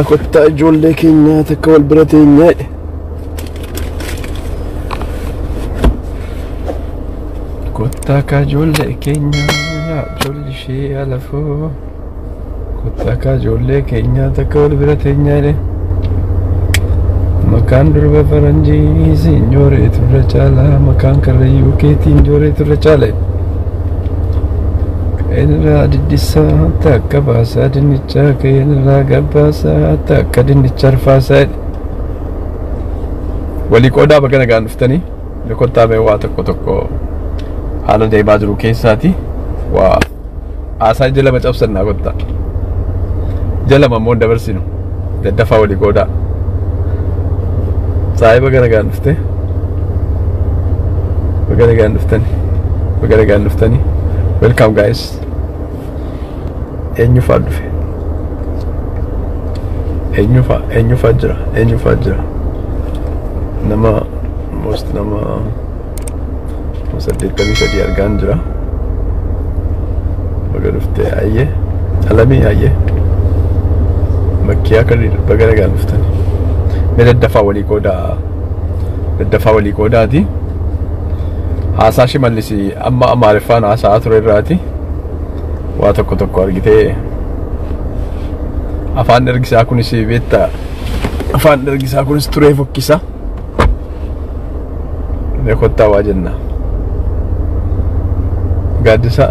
Kota ijoollee keenya takka wal bira teenyaa kota ka ijoollee keenya ijoollee ishee alafoo kota ka ijoollee keenya takka wal bira teenyaa makaan durba faranjii sinjooree turre caalaa makaan karrayyuu keetiin jooree turre caalee Enra didisa takka baasa dinnicha keenra gabaasa takka dinnicha arfaasa walii qoodaa bakka nagaan dhuftanii kottaa mee waa tokko haala deemaa jiru keessaati waa haasaa jalama cabsannaa kottaa jalama immoo dabarsinu daddafaa walii qoodaa saayii bakka nagaan dhufte bakka nagaan dhuftanii welcome guys Enyufa dhufe enyufa jira nama most nama saddeettamii sadii argaan jira baga dhufte ayye alamii ayye makkiyaa kan baga nagaan dhuftani mee daddafaa walii qoodaati haasaa shimallisi amma amaariffaan haasaa ture irraati waa tokko argitee afaan ergisaa kunis beetta afaan ergisaa kunis turee fokkisa mee kottaa waa jenna gaaddisa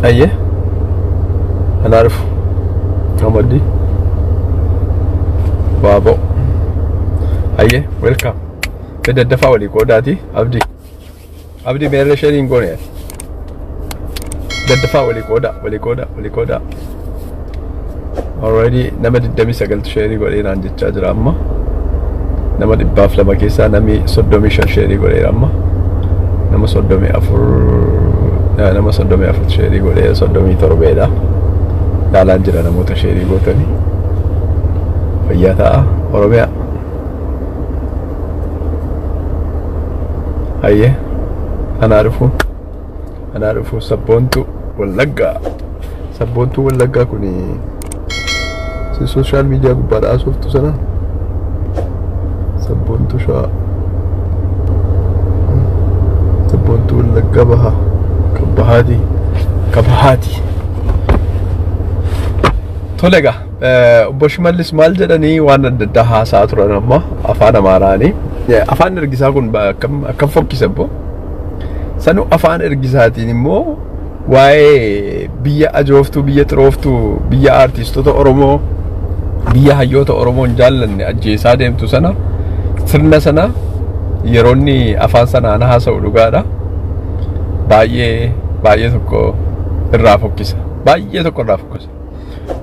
ayye anaa dhufu amaddi waabo ayye welcome mee daddafaa walii qoodaati abdii meerre sheeriin goone daddafaa walii qoodaa already nama 29 sheerii godheeraan jechaa jira amma nama 200 keessaa nami 35 sheerii godheera amma nama 34 sheerii godheera 37dha daalaan jira namoota sheerii gootanii fayyaa ta'a Oromiyaa ayye anaa dhufu sabboontu wallaggaa kuni si social media gubbaadha asoftu sana sabboontu wallaggaa baha kabahaati tolega obbo Shimallis maal jedhanii waan adda addaa haasaa turan amma afaan Amaaraanii afaan ergisaa kun akkam fokkisa bo sanu afaan ergisaatiin immoo waa'ee biyya ajooftuu biyya xirooftuu biyya aartistoota Oromoo biyya hayyoota Oromoon jaallanne ajjeesaa deemtu sana sirna sana yeroonni afaan sanaan haasa'u dhugaadha baay'ee tokko irraa fokkisa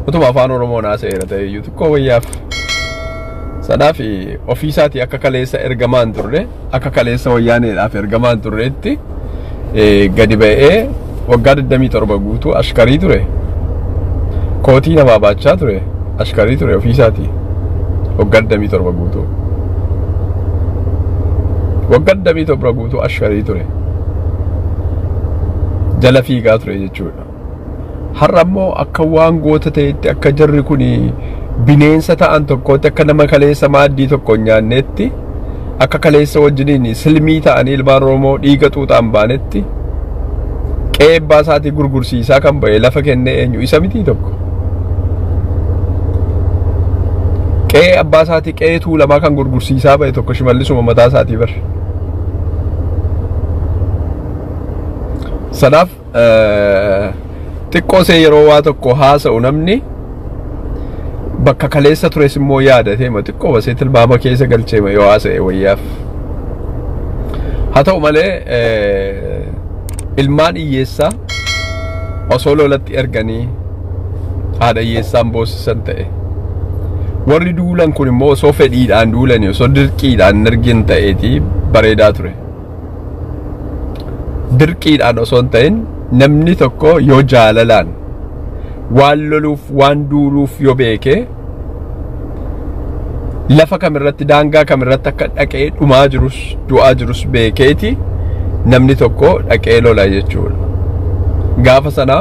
utuma afaan Oromoon haasa'eera ta'eyyuu tokko wayyaaf sanaaf ofiisaatii akka kaleessa ergamaan turre akka kaleessa wayyaaneedhaaf ergamaan turreetti gadi ba'ee waggaa 27 guutuu ashkarii ture kootii namaa baachaa ture ashkarii ture ofiisaatii waggaa 27 guutuu ashkarii ture jala fiigaa ture jechuudha har'a immoo akka waan goota ta'etti akka jarri kun bineensa ta'an tokkotti akka nama kaleessa maaddii tokko nyaannetti akka kaleessa wajjiniin silmii ta'anii ilmaan Oromoo dhiiga xuuxaan baanetti qeebbaa isaatii gurgursiisaa kan ba'e lafa kennee eenyu isa mitii tokko qee abbaa isaatii qee tuulamaa kan gurgursiisaa ba'e tokko Shimallisuma mataa isaatii bar sanaaf xiqqoo see yeroo waa tokko haasa'u namni bakka kaleessa tures immoo yaadatee xiqqoo basee tilmaama keessa galcheema yoo haasa'e wayyaaf haa ta'u malee ilmaan hiyyeessaa osoo lolatti erganii haadha hiyyeessaan boosisan ta'e warri duulan kun immoo osoo fedhiidhaan duulanii osoo dirqiidhaan ergin ta'eeti bareedaa ture dirqiidhaan osoo hin ta'in namni tokko yoo jaalalaan waan loluuf waan duuluuf yoo beekee lafa kamirratti daangaa kamirratti akka dhaqee dhumaa jirus du'aa jirus beekeeti namni tokko dhaqee lola jechuudha gaafa sana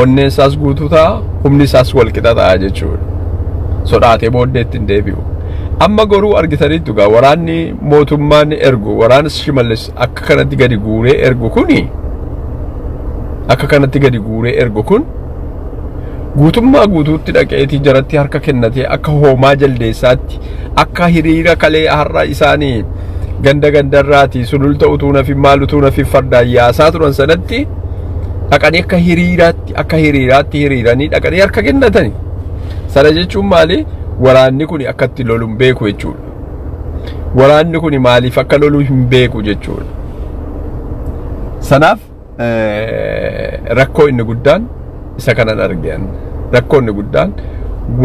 onneen isaas guutuu ta'a, humni isaas wal qixa ta'a jechuudha. Sodaatee booddeetti hin deebi'u. Amma garuu argitaniitu gaa waraanni mootummaan ergu, waraana Shimallis akka kanatti gadi guuree ergu kuni, akka kanatti gadi guuree ergu kun guutummaa guutuutti dhaqeetii jaratti harka kennatee akka hoomaa jaldeessaatti, akka hiriira kalee har'a isaanii ganda gandarraati sululta utuu nafi maal utuu nafi fardaan yaasaa turan sanatti dhaqanii akka hiriiraatti hiriiranii dhaqanii harka kennatani. Sana jechuun maali? Waraanni kun akka itti lolu hin beeku jechuudha. Waraanni kun maaliif akka lolu hin beeku jechuudha. Sanaaf rakkoo inni guddaan isa kanan argan. Rakkoo inni guddaan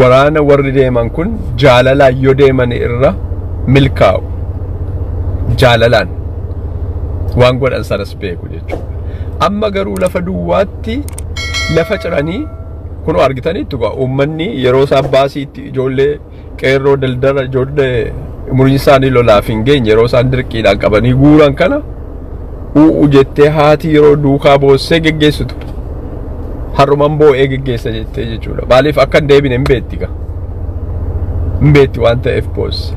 waraana warri deeman kun jaalalaan yoo deeman irra milkaa'u. Jaalalaan waan godhan sanas beeku jechuudha. Amma garuu lafa duwwaatti lafa ciranii kun argitaniitu gaa uummanni yeroo isaa baasiitti ijoollee qeerroo daldala ijoollee umuriin isaanii lolaaf hin geenye yeroo isaan dirqiidhaan qabanii guuran kana jettee haati yeroo duukaa boossee geggeessitu harruman boo'ee geggeessa jettee jechuudha. Maaliif akka hin deebine hin beetti gaa hin beetti waan ta'eef boosse.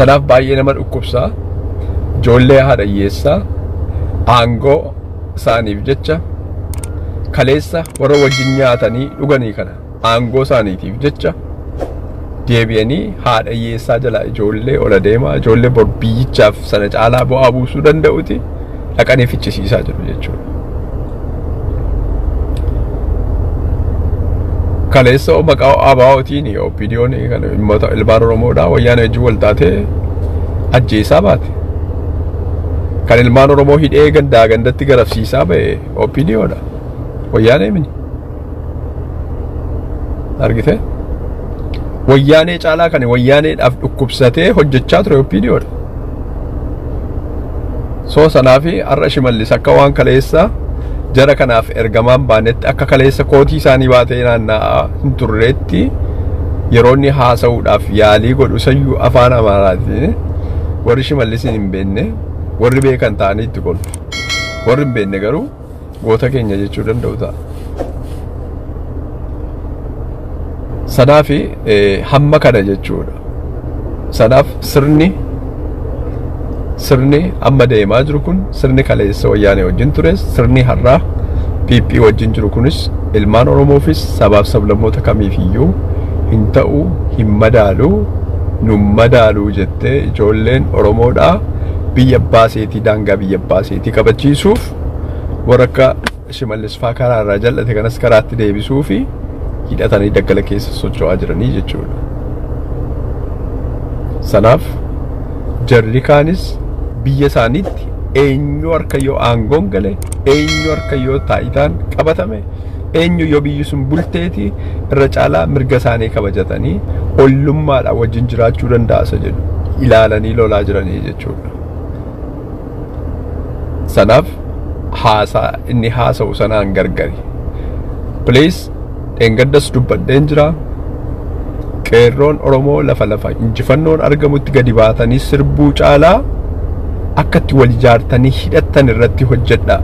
Sanaaf baay'ee nama dhukkubsaa ijoollee haadha hiyyeessaa aangoo isaaniif jecha kaleessa warra wajjin nyaatanii dhuganii kana aangoo isaaniitiif jecha deebi'anii haadha hiyyeessaa jalaa ijoollee ola deemaa ijoollee bor biyyichaaf sana caalaa bu'aa buusuu danda'uti dhaqanii fichisiisaa jiru jechuudha. Kaleessa maqaa ABO'tiin OPDO'n kan ilmaan Oromoodhaa wayyaana wajjin wal taatee ajjeesaa baate. Kan ilmaan Oromoo hidhee gandaa gandatti garafsiisaa ba'e OPDO'dha. Wayyaanee mini. Argite? Wayyaanee caalaa kan wayyaaneedhaaf dhukkubsatee hojjechaa ture OPDO'dha. Soo sanaafi har'a Shimallis akka waan kaleessa jara kanaaf ergamaan baanetti akka kaleessa kootii isaanii baatee naanna'aa hin turreetti yeroo inni haasa'uudhaaf yaalii godhu sayyuu afaan Amaaraatiin warri Shimallisin hin beekne warri beekan ta'anii itti kolfu. Warri hin beekne garuu goota keenya jechuu danda'u ta'a. Sanaaf hamma kana jechuudha. Sanaaf sirni amma deemaa jiru kun sirni kaleessa wayyaanee wajjin tures sirni har'aa PP wajjin jiru kunis ilmaan Oromoofis sabaaf sablammoota kamiifiyyuu hin ta'u hin madaalu nun madaalu jettee ijoolleen Oromoodhaa biyya baaseetii daangaa biyya baaseetii qabachiisuuf warra akka Shimallis faa karaa irraa jal'ate kanas karaatti deebisuu fi hidhatanii daggala keessa socho'aa jiranii jechuudha. Sanaaf jarri kaanis biyya isaaniitti eenyu harka yoo aangoon gale eenyu harka yoo taayitaan qabatame eenyu yoo biyyi sun bulteeti irra caalaa mirga isaanii kabajatanii ollummaadhaan wajjin jiraachuu danda'asa jedhu ilaalanii lolaa jiranii jechuudha. Sanaaf haasaa inni haasa'u sanaan gargari. Please dheengaddas dubbadheen jira. Qeerroon Oromoo lafa injifannoon argamutti gadi baatanii sirbuu caalaa akkatti wal ijaartanii hidhattan irratti hojjedha.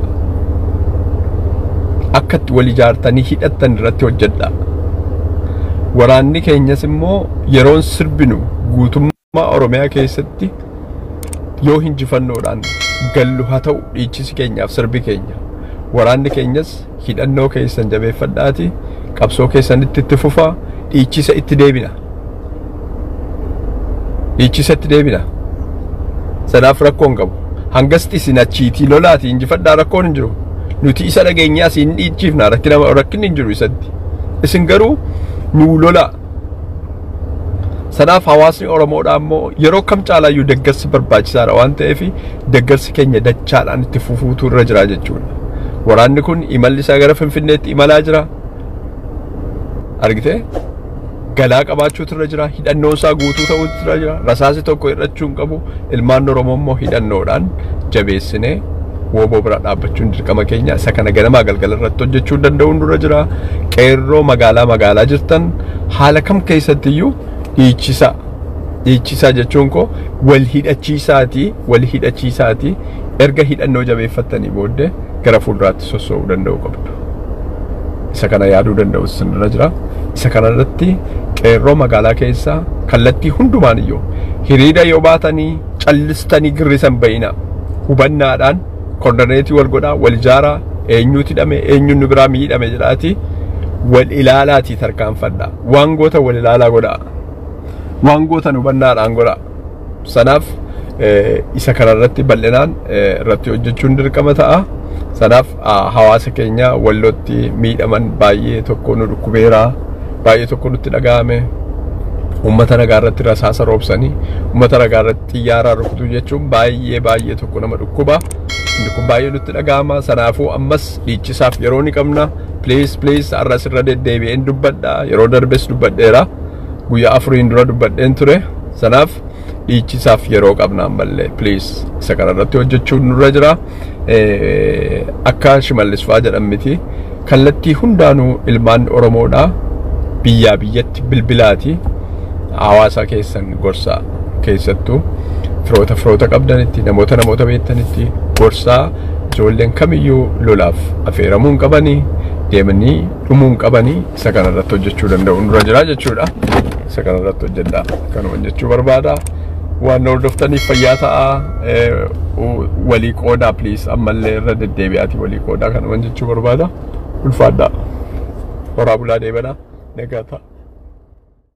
Akkatti wal ijaartanii hidhattan irratti hojjedha. Waraanni keenyas immoo yeroon sirbinu guutummaa Oromiyaa keessatti yoo injifannoodhaan gallu haa ta'u dhiichisi keenyaaf sirbi keenya. Waraanni keenyas hidhannoo keessan jabeeffadhaati qabsoo keessanitti itti fufaa dhiichisa itti deebina. Dhiichisa itti deebina. Sanaaf rakkoon qabu. Hangasti isin achiitii lolaati injifadhaa rakkoon hin jiru. Nuti isa dhageenyaa isin dhiichiifna rakkinni hin jiru isatti. Isin garuu nuu lolaa. Sanaaf hawaasni Oromoodhaa immoo yeroo kam caalaayyuu deeggarsi barbaachisaadha waan ta'eef deeggarsi keenya dachaadhaan itti fufuutu irra jira jechuudha. Waraanni kun imalli isaa gara Finfinneetti imalaa jira. Argitee? Galaa qabaachuutu irra jira. Hidhannoon isaa guutuu ta'uutu irra jira. Rasaasi tokko hir'achuu hin qabu. Ilmaan Oromoo immoo hidhannoodhaan jabeessinee wooboo bira dhaabbachuun dirqama keenya. Isa kana ganamaa galgala irratti hojjechuu danda'uun irra jira. Qeerroo magaalaa jirtan haala kam keessattiyyuu dhiichisaa jechuun koo wal hidhachiisaatii erga hidhannoo jabeeffattanii booddee gara fuulduraatti sossoo'uu danda'u qabdu. isa kana yaaduu danda'u sinirra jira. Isa kana irratti qeerroo magaalaa keessaa kallattii hundumaan iyyuu hiriira yoo baatanii callistanii girrisan bayina hubannaadhaan kordoneetii wal godhaa wal ijaaraa eenyuuti dhame eenyuun biraa miidhame jedhaati wal ilaalaati tarkaanfadha waan goota wal ilaalaa godhaa waan goota hubannaadhaan godhaa. Sanaaf isa kana irratti bal'inaan irratti hojjechuun dirqama ta'a. Sanaaf hawaasa keenya wallootti miidhaman baay'ee tokko nu dhukkubeera baay'ee tokko nutti dhaga'ame ummata nagaa irratti rasaasa roobsanii ummata nagaa irratti xiyyaara rukutuu jechuun baay'ee tokko nama dhukkuba inni kun baay'ee nutti dhaga'ama. Sanaafuu ammas dhiichisaaf yeroo ni qabna. Please arras irra deddeebi'een dubbadha yeroo darbes dubbadheera guyyaa 4 dura dubbadheen ture. Sanaaf dhiichisaaf yeroo qabna ammallee please isa kana irratti hojjechuun nurra jira. Akka Shimallis fa'aa jedhamti kallattii hundaanuu ilmaan Oromoodha biyyaa biyyatti bilbilaati hawaasa keessan gorsaa keessattuu firoota qabdanitti namoota beektanitti gorsaa ijoolleen kamiyyuu lolaaf affeeramuun qabanii deemanii dhumuun qabanii isa kana irratti hojjechuu danda'u nurra jira jechuudha. Isa kana irratti hojjedhaa kanuma jechuu barbaada. Waan hordoftaniif fayyaa ta'a. Walii qoodaa please ammallee irra deddeebi'aati walii qoodaa kanuma jechuu barbaada. Ulfaadhaa. Horaa bulaa deebanaa. Nagaa ta'a.